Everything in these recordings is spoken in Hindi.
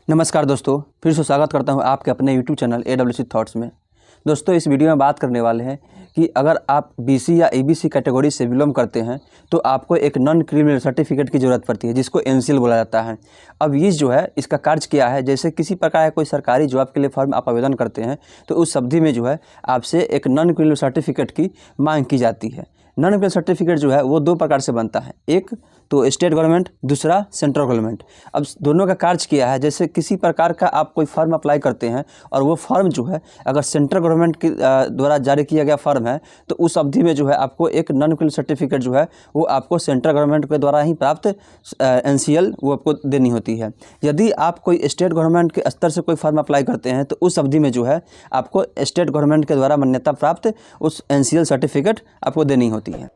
नमस्कार दोस्तों, फिर से स्वागत करता हूं आपके अपने YouTube चैनल AWC थॉट्स में। दोस्तों, इस वीडियो में बात करने वाले हैं कि अगर आप BC या ABC कैटेगरी से बिलोंग करते हैं तो आपको एक नॉन क्रिमिनल सर्टिफिकेट की ज़रूरत पड़ती है, जिसको NCL बोला जाता है। अब ये जो है इसका कार्य क्या है, जैसे किसी प्रकार का कोई सरकारी जॉब के लिए फॉर्म आप आवेदन करते हैं तो उस अवधि में जो है आपसे एक नॉन क्रिमिनल सर्टिफिकेट की मांग की जाती है। नॉन क्रिमिनल सर्टिफिकेट जो है वो दो प्रकार से बनता है, एक तो स्टेट गवर्नमेंट, दूसरा सेंट्रल गवर्नमेंट। अब दोनों का कार्य किया है, जैसे किसी प्रकार का आप कोई फॉर्म अप्लाई करते हैं और वो फॉर्म जो है अगर सेंट्रल गवर्नमेंट के द्वारा जारी किया गया फॉर्म है तो उस अवधि में जो है आपको एक नॉन क्रिमिनल सर्टिफिकेट जो है वो आपको सेंट्रल गवर्नमेंट के द्वारा ही प्राप्त NCL वो आपको देनी होती है। यदि आप कोई स्टेट गवर्नमेंट के स्तर से कोई फॉर्म अप्लाई करते हैं तो उस अवधि में जो है आपको स्टेट गवर्नमेंट के द्वारा मान्यता प्राप्त उस NCL सर्टिफिकेट आपको देनी होती है।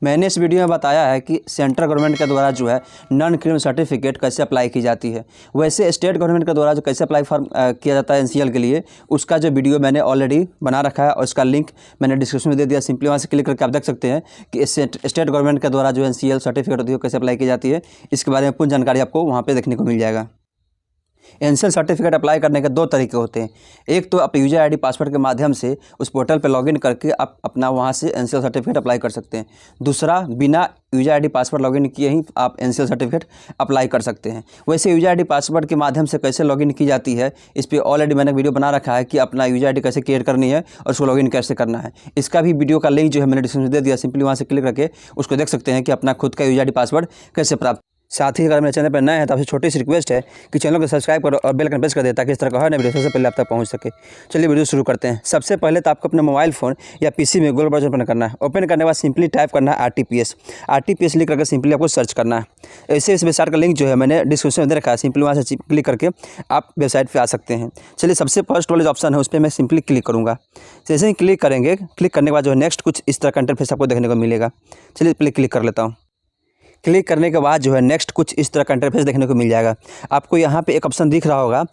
मैंने इस वीडियो में बताया है कि सेंट्रल गवर्नमेंट के द्वारा जो है नॉन क्रिमिनल सर्टिफिकेट कैसे अप्लाई की जाती है। वैसे स्टेट गवर्नमेंट के द्वारा जो कैसे अप्लाई फॉर्म किया जाता है NCL के लिए, उसका जो वीडियो मैंने ऑलरेडी बना रखा है और उसका लिंक मैंने डिस्क्रिप्शन में दे दिया। सिंपली वहाँ से क्लिक करके आप देख सकते हैं कि स्टेट गवर्नमेंट के द्वारा जो NCL सर्टिफिकेट होती है कैसे अप्लाई की जाती है। इसके बारे में पूर्ण जानकारी आपको वहाँ पर देखने को मिल जाएगा। NCL सर्टिफिकेट अप्लाई करने के दो तरीके होते हैं। एक तो आप यूजर ID पासवर्ड के माध्यम से उस पोर्टल पर लॉगिन करके आप अपना वहां से NCL सर्टिफिकेट अप्लाई कर सकते हैं। दूसरा, बिना यूजर ID पासवर्ड लॉगिन किए ही आप NCL सर्टिफिकेट अप्लाई कर सकते हैं। वैसे यूजर ID पासवर्ड के माध्यम से कैसे लॉगिन की जाती है, इस पर ऑलरेडी मैंने वीडियो बना रखा है कि अपना यूजर ID कैसे क्रिएट करनी है और उसको लॉगिन कैसे करना है। इसका भी वीडियो का लिंक जो है मैंने डिस्क्रिप्शन में दे दिया। सिंपली वहाँ से क्लिक करके उसको देख सकते हैं कि अपना खुद का यूजर ID पासवर्ड कैसे प्राप्त। साथ ही अगर मेरे चैनल पर नए हैं तो आपसे छोटी सी रिक्वेस्ट है कि चैनल को सब्सक्राइब करो और बेल आइकन प्रेस कर दे ताकि इस तरह का हर नया वीडियो सबसे पहले आप तक पहुंच सके। चलिए वीडियो शुरू करते हैं। सबसे पहले तो आपको अपने मोबाइल फ़ोन या PC में गूगल ब्राउज़र ओपन करना है। ओपन करने के बाद सिंपली टाइप करना है RTPS लिख करके सिंपली आपको सर्च करना है। ऐसे इस वेबसाइट का लिंक जो है मैंने डिस्क्रिप्शन में दे रखा है। सिंपली वहाँ से क्लिक करके आप वेबसाइट पर आ सकते हैं। चलिए, सबसे फर्स्ट वाला जो ऑप्शन है उस पर मैं सिंपली क्लिक करूँगा। जैसे ही क्लिक करेंगे, क्लिक करने के बाद जो है नेक्स्ट कुछ इस तरह का इंटरफेस आपको देखने को मिलेगा। चलिए पहले क्लिक कर लेता हूँ। क्लिक करने के बाद जो है नेक्स्ट कुछ इस तरह का इंटरफेस देखने को मिल जाएगा। आपको यहाँ पे एक ऑप्शन दिख रहा होगा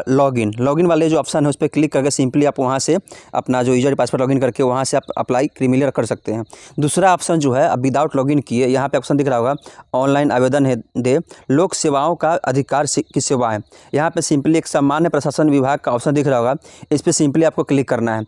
लॉगिन वाले जो ऑप्शन है उस पर क्लिक करके सिंपली आप वहाँ से अपना जो यूजर पासवर्ड लॉगिन करके वहाँ से आप अप्लाई क्रिमिनल कर सकते हैं। दूसरा ऑप्शन जो है अब विदाउट लॉगिन किए, यहाँ पे ऑप्शन दिख रहा होगा ऑनलाइन आवेदन है दे लोक सेवाओं का अधिकार की सेवाएँ। यहाँ पर सिंपली एक सामान्य प्रशासन विभाग का ऑप्शन दिख रहा होगा, इस पर सिंपली आपको क्लिक करना है।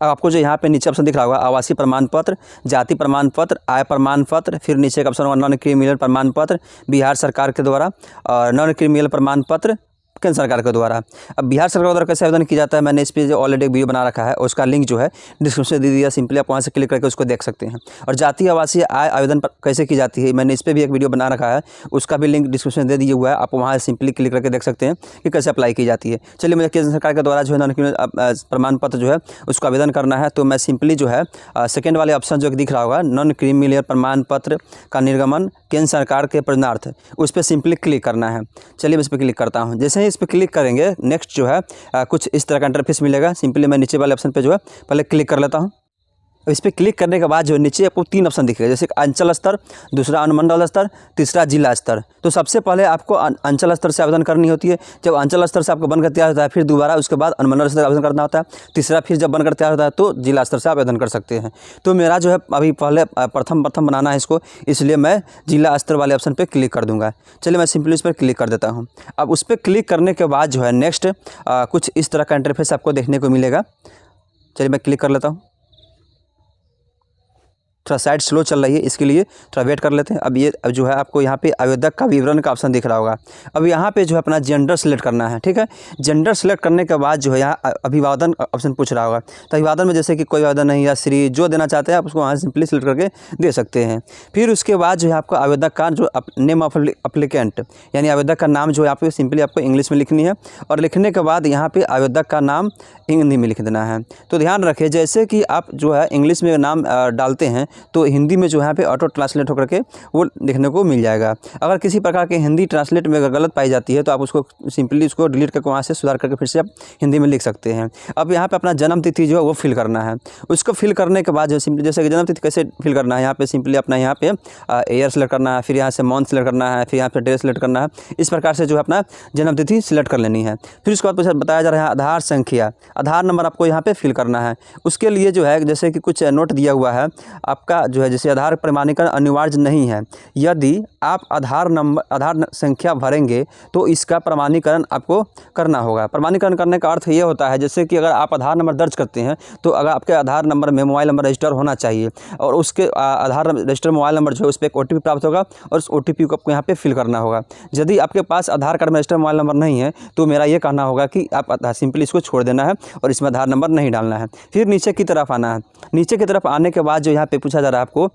अब आपको जो यहाँ पे नीचे ऑप्शन दिख रहा होगा आवासीय प्रमाण पत्र, जाति प्रमाण पत्र, आय प्रमाण पत्र, फिर नीचे का ऑप्शन होगा नॉन क्रिमिनल प्रमाण पत्र बिहार सरकार के द्वारा और नॉन क्रिमिनल प्रमाण पत्र केंद्र सरकार के द्वारा। अब बिहार सरकार के द्वारा कैसे आवेदन किया जाता है, मैंने इस पर जो ऑलरेडी एक वीडियो बना रखा है, उसका लिंक जो है डिस्क्रिप्शन में दे दिया। सिंपली आप वहाँ से क्लिक करके उसको देख सकते हैं। और जातीय आवासीय आय आवेदन पर कैसे की जाती है, मैंने इस पर भी एक वीडियो बना रखा है, उसका भी लिंक डिस्क्रिप्शन में दे दिया हुआ है। आप वहाँ सिंपली क्लिक करके देख सकते हैं कि कैसे अप्लाई की जाती है। चलिए, मुझे केंद्र सरकार के द्वारा जो है नॉन क्रिमिनल प्रमाण पत्र जो है उसको आवेदन करना है, तो मैं सिंपली जो है सेकेंड वाले ऑप्शन जो दिख रहा होगा नॉन क्रिमिनल प्रमाण पत्र का निर्गमन केंद्र सरकार के प्रयोजनार्थ, उस पर सिंपली क्लिक करना है। चलिए मैं इस पर क्लिक करता हूँ। जैसे ही इस पर क्लिक करेंगे नेक्स्ट जो है कुछ इस तरह का इंटरफेस मिलेगा। सिंपली मैं नीचे वाले ऑप्शन पे जो है पहले क्लिक कर लेता हूँ। इस पर क्लिक करने के बाद जो नीचे आपको तीन ऑप्शन दिखेगा, जैसे अंचल स्तर, दूसरा अनुमंडल स्तर, तीसरा जिला स्तर। तो सबसे पहले आपको अंचल स्तर से आवेदन करनी होती है। जब अंचल स्तर से आपको बनकर तैयार होता है फिर दोबारा उसके बाद अनुमंडल स्तर से आवेदन करना होता है। तीसरा फिर जब बनकर तैयार होता है तो जिला स्तर से आवेदन कर सकते हैं। तो मेरा जो है अभी पहले प्रथम बनाना है इसको, इसलिए मैं जिला स्तर वाले ऑप्शन पर क्लिक कर दूँगा। चलिए मैं सिंपली इस पर क्लिक कर देता हूँ। अब उस पर क्लिक करने के बाद जो है नेक्स्ट कुछ इस तरह का इंटरफेस आपको देखने को मिलेगा। चलिए मैं क्लिक कर लेता हूँ। थोड़ा साइड स्लो चल रही है, इसके लिए थोड़ा वेट कर लेते हैं। अब जो है आपको यहाँ पे आवेदक का विवरण का ऑप्शन दिख रहा होगा। अब यहाँ पे जो है अपना जेंडर सेलेक्ट करना है, ठीक है। जेंडर सेलेक्ट करने के बाद जो है यहाँ अभिवादन ऑप्शन पूछ रहा होगा। तो अभिवादन में जैसे कि कोई आवेदन नहीं या श्री जो देना चाहते हैं आप उसको वहाँ सिंपली सेलेक्ट करके दे सकते हैं। फिर उसके बाद जो है आपको आवेदक का जो नेम ऑफ अप्लीकेंट यानी आवेदक का नाम जो है यहाँ पे सिंपली आपको इंग्लिश में लिखनी है और लिखने के बाद यहाँ पे आवेदक का नाम हिंदी में लिख देना है। तो ध्यान रखें, जैसे कि आप जो है इंग्लिश में नाम डालते हैं तो हिंदी में जो यहाँ पे ऑटो ट्रांसलेट होकर के वो देखने को मिल जाएगा। अगर किसी प्रकार के हिंदी ट्रांसलेट में अगर गलत पाई जाती है तो आप उसको सिंपली उसको डिलीट करके वहाँ से सुधार करके फिर से आप हिंदी में लिख सकते हैं। अब यहाँ पे अपना जन्म तिथि जो है वो फिल करना है। उसको फिल करने के बाद जो सिंपली जैसे कि जन्म तिथि कैसे फिल करना है, यहाँ पे सिंपली अपना यहाँ पे ईयर सेलेक्ट करना है, फिर यहाँ से मंथ सेलेक्ट करना है, फिर यहाँ पे डे सेलेक्ट करना है। इस प्रकार से जो है अपना जन्म तिथि सिलेक्ट कर लेनी है। फिर उसके बाद बताया जा रहा है आधार संख्या, आधार नंबर आपको यहाँ पे फिल करना है। उसके लिए जो है जैसे कि कुछ नोट दिया हुआ है, आप आपका जो है जैसे आधार प्रमाणीकरण अनिवार्य नहीं है। यदि आप आधार संख्या भरेंगे तो इसका प्रमाणीकरण आपको करना होगा। प्रमाणीकरण करने का अर्थ ये होता है जैसे कि अगर आप आधार नंबर दर्ज करते हैं तो अगर आपके आधार नंबर में मोबाइल नंबर रजिस्टर होना चाहिए और उसके आधार रजिस्टर मोबाइल नंबर जो है उस पर एक OTP प्राप्त होगा और उस OTP को आपको यहाँ पे फिल करना होगा। यदि आपके पास आधार कार्ड में रजिस्टर मोबाइल नंबर नहीं है तो मेरा ये कहना होगा कि आप सिंपली इसको छोड़ देना है और इसमें आधार नंबर नहीं डालना है। फिर नीचे की तरफ आना है। नीचे की तरफ आने के बाद जो यहाँ पे पूछा जा रहा है आपको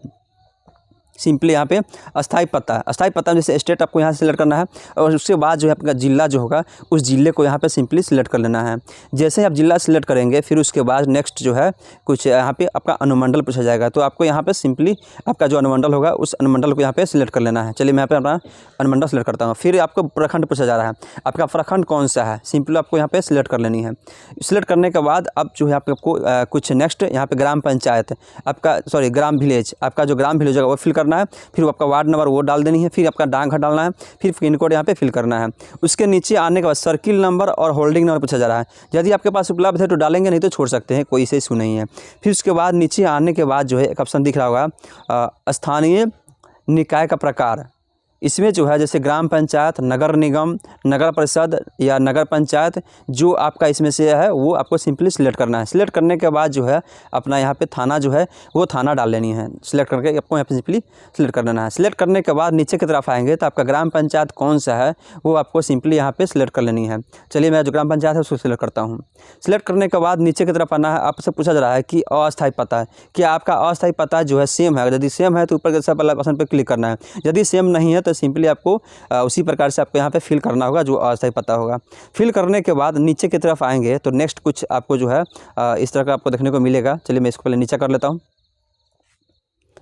सिंपली यहाँ पे अस्थाई पता में जैसे स्टेट आपको यहाँ से सिलेक्ट करना है और उसके बाद जो है आपका जिला जो होगा उस जिले को यहाँ पे सिंपली सिलेक्ट कर लेना है। जैसे ही आप जिला सिलेक्ट करेंगे फिर उसके बाद नेक्स्ट जो है कुछ यहाँ पे आपका अनुमंडल पूछा जाएगा तो आपको यहाँ पे सिंपली आपका जो अनुमंडल होगा उस अनुमंडल को यहाँ पे सिलेक्ट कर लेना है। चलिए मैं यहाँ पे अपना अनुमंडल सिलेक्ट करता हूँ। फिर आपको प्रखंड पूछा जा रहा है, आपका प्रखंड कौन सा है, सिंपली आपको यहाँ पे सिलेक्ट कर लेनी है। सिलेक्ट करने के बाद अब जो है आपको कुछ नेक्स्ट यहाँ पे ग्राम पंचायत आपका ग्राम विलेज, आपका जो ग्राम विलेज होगा वो फिल करना है। फिर आपका वार्ड नंबर वो डाल देनी है। फिर आपका डाकघर डालना है। फिर पिन कोड यहाँ पे फिल करना है। उसके नीचे आने के बाद सर्किल नंबर और होल्डिंग नंबर पूछा जा रहा है। यदि आपके पास उपलब्ध है तो डालेंगे, नहीं तो छोड़ सकते हैं, कोई से इशू नहीं है। फिर उसके बाद नीचे आने के बाद जो है एक ऑप्शन दिख रहा होगा स्थानीय निकाय का प्रकार। इसमें जो है जैसे ग्राम पंचायत, नगर निगम, नगर परिषद या नगर पंचायत जो आपका इसमें से है वो आपको सिंपली सिलेक्ट करना है। सिलेक्ट करने के बाद जो है अपना यहाँ पे थाना जो है वो थाना डाल लेनी है। सिलेक्ट करके आपको यहाँ पे सिंपली सिलेक्ट कर लेना है। सिलेक्ट करने के बाद नीचे की तरफ आएंगे तो आपका ग्राम पंचायत कौन सा है वो आपको सिंपली यहाँ पे सिलेक्ट कर लेनी है। चलिए मैं जो ग्राम पंचायत है उसको सिलेक्ट करता हूँ। सिलेक्ट करने के बाद नीचे की तरफ आना है। आपसे पूछा जा रहा है कि अस्थायी पता है, क्या आपका अस्थायी पता जो है सेम है। यदि सेम है तो ऊपर के सब वाला ऑप्शन पर क्लिक करना है। यदि सेम नहीं है तो सिंपली आपको उसी प्रकार से आपको यहाँ पे फिल करना होगा जो अस्थायी पता होगा। फिल करने के बाद नीचे की तरफ आएंगे तो नेक्स्ट कुछ आपको जो है इस तरह का आपको देखने को मिलेगा। चलिए मैं इसको पहले नीचे कर लेता हूँ।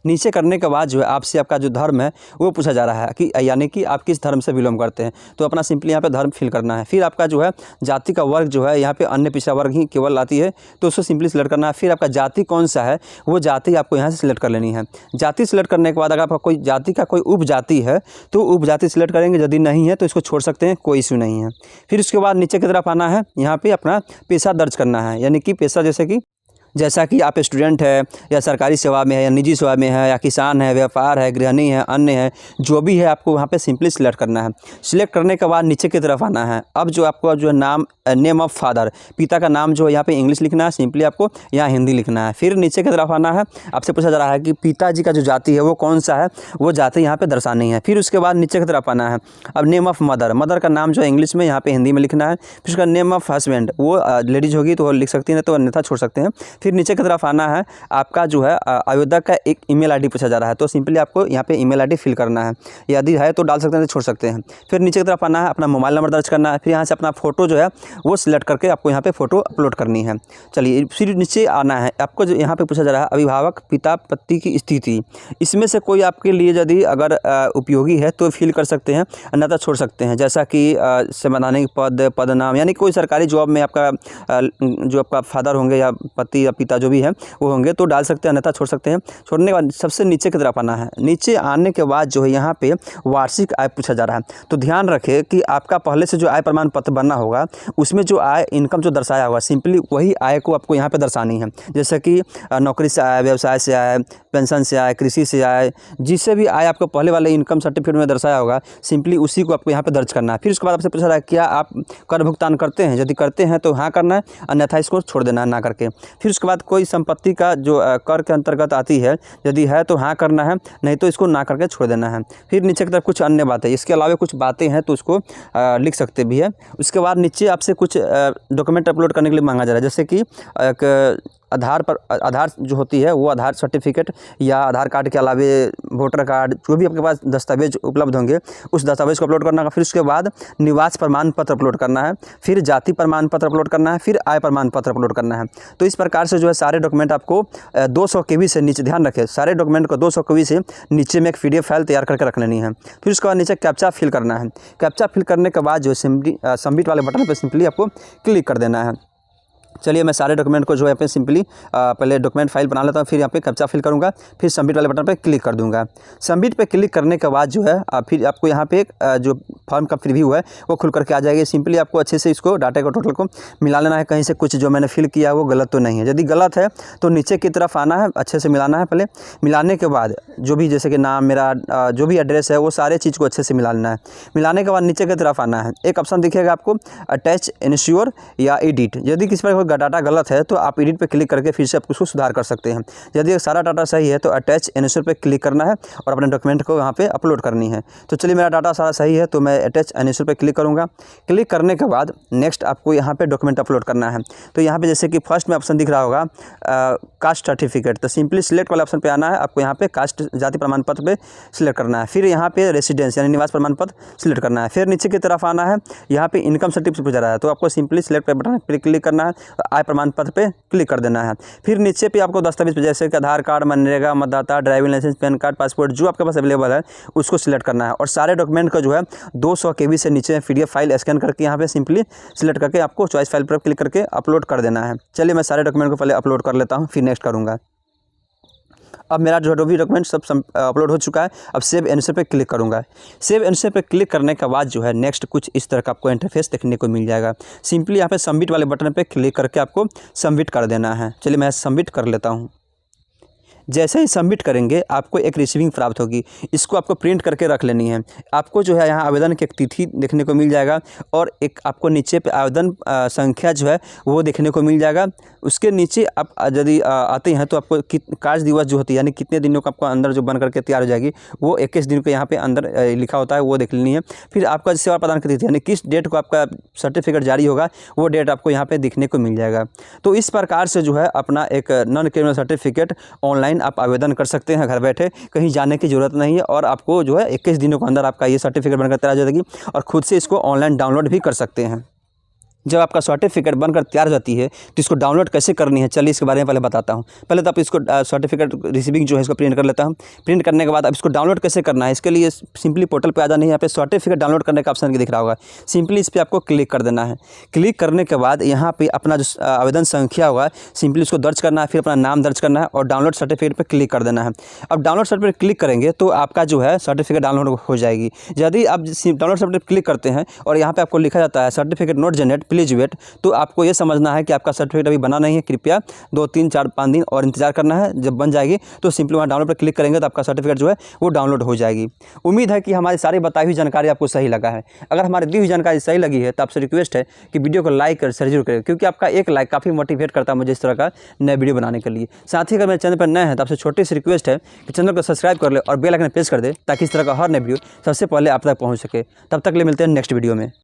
नीचे करने के बाद जो है आपसे आपका जो धर्म है वो पूछा जा रहा है कि यानी कि आप किस धर्म से बिलोंग करते हैं, तो अपना सिंपली यहाँ पे धर्म फिल करना है। फिर आपका जो है जाति का वर्ग जो है यहाँ पे अन्य पिछड़ा वर्ग ही केवल आती है तो उसको सिंपली सिलेक्ट करना है। फिर आपका जाति कौन सा है वो जाति आपको यहाँ से सिलेक्ट कर लेनी है। जाति सिलेक्ट करने के बाद अगर आपका कोई जाति का कोई उपजाति है तो उपजाति सिलेक्ट करेंगे, यदि नहीं है तो इसको छोड़ सकते हैं, कोई इशू नहीं है। फिर उसके बाद नीचे की तरफ आना है। यहाँ पर अपना पेशा दर्ज करना है, यानी कि पेशा जैसा कि आप स्टूडेंट है या सरकारी सेवा में है या निजी सेवा में है या किसान है, व्यापार है, गृहिणी है, अन्य है, जो भी है आपको वहाँ पे सिंपली सिलेक्ट करना है। सिलेक्ट करने के बाद नीचे की तरफ आना है। अब जो आपको जो नाम नेम ऑफ फादर, पिता का नाम जो है यहाँ पे इंग्लिश लिखना है, सिंपली आपको यहाँ हिंदी लिखना है। फिर नीचे की तरफ आना है। आपसे पूछा जा रहा है कि पिताजी का जो जाति है वो कौन सा है, वो जाति यहाँ पे दर्शानी है। फिर उसके बाद नीचे की तरफ आना है। अब नेम ऑफ मदर का नाम जो है इंग्लिश में यहाँ पे हिंदी में लिखना है। फिर उसका नेम ऑफ हस्बैंड वो लेडीज होगी तो वो लिख सकती है, तो अन्यथा छोड़ सकते हैं। फिर नीचे की तरफ आना है। आपका जो है आवेदक का एक ईमेल आईडी पूछा जा रहा है तो सिंपली आपको यहाँ पे ईमेल आईडी फिल करना है, यदि है तो डाल सकते हैं, तो छोड़ सकते हैं। फिर नीचे की तरफ आना है, अपना मोबाइल नंबर दर्ज करना है। फिर यहाँ से अपना फ़ोटो जो है वो सिलेक्ट करके आपको यहाँ पे फ़ोटो अपलोड करनी है। चलिए फिर नीचे आना है। आपको जो यहाँ पे पूछा जा रहा है अभिभावक पिता पति की स्थिति, इसमें से कोई आपके लिए यदि अगर उपयोगी है तो फिल कर सकते हैं, अन्यथा छोड़ सकते हैं। जैसा कि संवैधानिक पद नाम, यानी कोई सरकारी जॉब में आपका जो आपका फादर होंगे या पति या पिता जो भी है वो होंगे तो डाल सकते हैं, अन्यथा छोड़ सकते हैं। छोड़ने के बाद सबसे नीचे की तरफ आना है। नीचे आने के बाद जो है यहाँ पे वार्षिक आय पूछा जा रहा है, तो ध्यान रखें कि आपका पहले से जो आय प्रमाण पत्र बनना होगा उसमें जो आय इनकम जो दर्शाया होगा सिंपली वही आय को आपको यहाँ पे दर्शानी है। जैसे कि नौकरी से आय, व्यवसाय से आय, पेंशन से आय, कृषि से आय, जिससे भी आय आपको पहले वाले इनकम सर्टिफिकेट में दर्शाया होगा सिंपली उसी को आपको यहाँ पे दर्ज करना है। फिर उसके बाद आपसे पूछा रहा है क्या आप कर भुगतान करते हैं, यदि करते हैं तो हाँ करना है, अन्यथा इसको छोड़ देना है ना करके। फिर उसके बाद कोई संपत्ति का जो कर के अंतर्गत आती है, यदि है तो हाँ करना है, नहीं तो इसको ना करके छोड़ देना है। फिर नीचे की तरफ कुछ अन्य बातें, इसके अलावा कुछ बातें हैं तो उसको लिख सकते भी है। उसके बाद नीचे आपसे कुछ डॉक्यूमेंट अपलोड करने के लिए मांगा जा रहा है, जैसे कि एक आधार जो होती है वो आधार सर्टिफिकेट या आधार कार्ड के अलावे वोटर कार्ड, जो भी आपके पास दस्तावेज उपलब्ध होंगे उस दस्तावेज को अपलोड करना है। फिर उसके बाद निवास प्रमाण पत्र अपलोड करना है, फिर जाति प्रमाण पत्र अपलोड करना है, फिर आय प्रमाण पत्र अपलोड करना है। तो इस प्रकार से जो है सारे डॉक्यूमेंट आपको 200 KB से नीचे, ध्यान रखें सारे डॉक्यूमेंट को 200 KB से नीचे में एक PDF फाइल तैयार करके रख लेनी है। फिर उसके बाद नीचे कैप्चा फिल करना है। कैप्चा फिल करने के बाद जो सबमिट वाले बटन पर सिंपली आपको क्लिक कर देना है। चलिए मैं सारे डॉक्यूमेंट को जो है यहाँ पे सिंपली पहले डॉक्यूमेंट फाइल बना लेता हूँ, फिर यहाँ पे कैप्चा फिल करूँगा, फिर सबमिट वाले बटन पे क्लिक कर दूँगा। सबमिट पे क्लिक करने के बाद जो है फिर आपको यहाँ पे एक जो फॉर्म का प्रीव्यू है वो खुल करके आ जाएगी। सिंपली आपको अच्छे से इसको डाटा को टोटल को मिला लेना है, कहीं से कुछ जो मैंने फिल किया वो गलत तो नहीं है। यदि गलत है तो नीचे की तरफ आना है, अच्छे से मिलाना है। पहले मिलाने के बाद जो भी जैसे कि नाम मेरा जो भी एड्रेस है वो सारे चीज़ को अच्छे से मिला लेना है। मिलाने के बाद नीचे की तरफ आना है, एक ऑप्शन दिखेगा आपको अटैच, इंश्योर या एडिट। यदि किसी पर कोई डाटा गलत है तो आप एडिट पे क्लिक करके फिर से आप उसको सुधार कर सकते हैं। यदि सारा डाटा सही है तो अटैच, इंश्योर पे क्लिक करना है और अपने डॉक्यूमेंट को यहाँ पे अपलोड करनी है। तो चलिए मेरा डाटा सारा सही है तो मैं अटैच, इंश्योर पे क्लिक करूँगा। क्लिक करने के बाद नेक्स्ट आपको यहाँ पे डॉक्यूमेंट अपलोड करना है। तो यहाँ पे जैसे कि फर्स्ट में ऑप्शन दिख रहा होगा कास्ट सर्टिफिकेट, तो सिंपली सिलेक्ट वाले ऑप्शन पे आना है। आपको यहाँ पे कास्ट जाति प्रमाण पत्र पे सिलेक्ट करना है, फिर यहाँ पे रेसिडेंस यानी निवास प्रमाण पत्र सिलेक्ट करना है। फिर नीचे की तरफ आना है, यहाँ पे इनकम सर्टिफिकेट पूछ रहा है तो आपको सिंपली सिलेक्ट पे बटन पे क्लिक करना है, आय प्रमाण पत्र पे क्लिक कर देना है। फिर नीचे पे आपको दस्तावेज जैसे कि आधार कार्ड, मनरेगा, मतदाता, driving licence, PAN card, passport जो आपके पास अवेलेबल है उसको सिलेक्ट करना है। और सारे डॉक्यूमेंट का जो है 200 KB से नीचे PDF फाइल स्कैन करके यहाँ पे सिंपली सिलेक्ट करके आपको चॉइस फाइल पर क्लिक करके अपलोड कर देना है। चलिए मैं सारे डॉक्यूमेंट को पहले अपलोड कर लेता हूँ, फिर नेक्स्ट करूँगा। अब मेरा जो भी डॉक्यूमेंट सब अपलोड हो चुका है। अब सेव एंड पे क्लिक करूँगा। सेव एंड पे क्लिक करने के बाद जो है नेक्स्ट कुछ इस तरह का आपको इंटरफेस देखने को मिल जाएगा। सिंपली यहाँ पे सबमिट वाले बटन पे क्लिक करके आपको सबमिट कर देना है। चलिए मैं सबमिट कर लेता हूँ। जैसे ही सबमिट करेंगे आपको एक रिसीविंग प्राप्त होगी, इसको आपको प्रिंट करके रख लेनी है। आपको जो है यहाँ आवेदन की एक तिथि देखने को मिल जाएगा और एक आपको नीचे पे आवेदन संख्या जो है वो देखने को मिल जाएगा। उसके नीचे आप यदि आते हैं तो आपको कार्य दिवस जो होती है यानी कितने दिनों का आपको अंदर जो बन करके तैयार हो जाएगी वो 21 दिन को यहाँ पे अंदर लिखा होता है, वो देख लेनी है। फिर आपका सेवा प्रदान की तिथि यानी किस डेट को आपका सर्टिफिकेट जारी होगा वो डेट आपको यहाँ पे दिखने को मिल जाएगा। तो इस प्रकार से जो है अपना एक नॉन क्रिमिनल सर्टिफिकेट ऑनलाइन आप आवेदन कर सकते हैं घर बैठे, कहीं जाने की ज़रूरत नहीं है। और आपको जो है 21 दिनों के अंदर आपका ये सर्टिफिकेट बनकर तैयार हो जाएगी और खुद से इसको ऑनलाइन डाउनलोड भी कर सकते हैं। जब आपका सर्टिफिकेट बनकर तैयार हो जाती है तो इसको डाउनलोड कैसे करनी है चलिए इसके बारे में पहले बताता हूँ। पहले तो आप इसको सर्टिफिकेट रिसीविंग जो है इसको प्रिंट कर लेता हूँ। प्रिंट करने के बाद अब इसको डाउनलोड कैसे करना है इसके लिए सिंपली पोर्टल पे आ जाना है। यहाँ पे सर्टिफिकेट डाउनलोड करने का ऑप्शन दिख रहा होगा, सिंपली इस पर आपको क्लिक कर देना है। क्लिक करने के बाद यहाँ पे अपना जो आवेदन संख्या होगा सिंपली उसको दर्ज करना है, फिर अपना नाम दर्ज करना है और डाउनलोड सर्टिफिकेट पर क्लिक कर देना है। अब डाउनलोड सर्टिफिकेट क्लिक करेंगे तो आपका जो है सर्टिफिकेट डाउनलोड हो जाएगी। यदि आप डाउनलोड सर्टिफिकेट क्लिक करते हैं और यहाँ पे आपको लिखा जाता है certificate not generate please wait, तो आपको ये समझना है कि आपका सर्टिफिकेट अभी बना नहीं है, कृपया 2, 3, 4, 5 दिन और इंतजार करना है। जब बन जाएगी तो सिंपली वहाँ डाउनलोड पर क्लिक करेंगे तो आपका सर्टिफिकेट जो है वो डाउनलोड हो जाएगी। उम्मीद है कि हमारी सारी बताई हुई जानकारी आपको सही लगा है। अगर हमारी दी हुई जानकारी सही लगी है तो आपसे रिक्वेस्ट है कि वीडियो को लाइक और शेयर जरूर करें, क्योंकि आपका एक लाइक काफ़ी मोटिवेट करता है मुझे इस तरह का नए वीडियो बनाने के लिए। साथ ही अगर मेरे चैनल पर नए हैं तो आपसे छोटी सी रिक्वेस्ट है कि चैनल को सब्सक्राइब कर ले और बेल आइकन प्रेस कर दे ताकि इस तरह का हर नए वीडियो सबसे पहले आप तक पहुँच सके। तब तक ले मिलते हैं नेक्स्ट वीडियो में।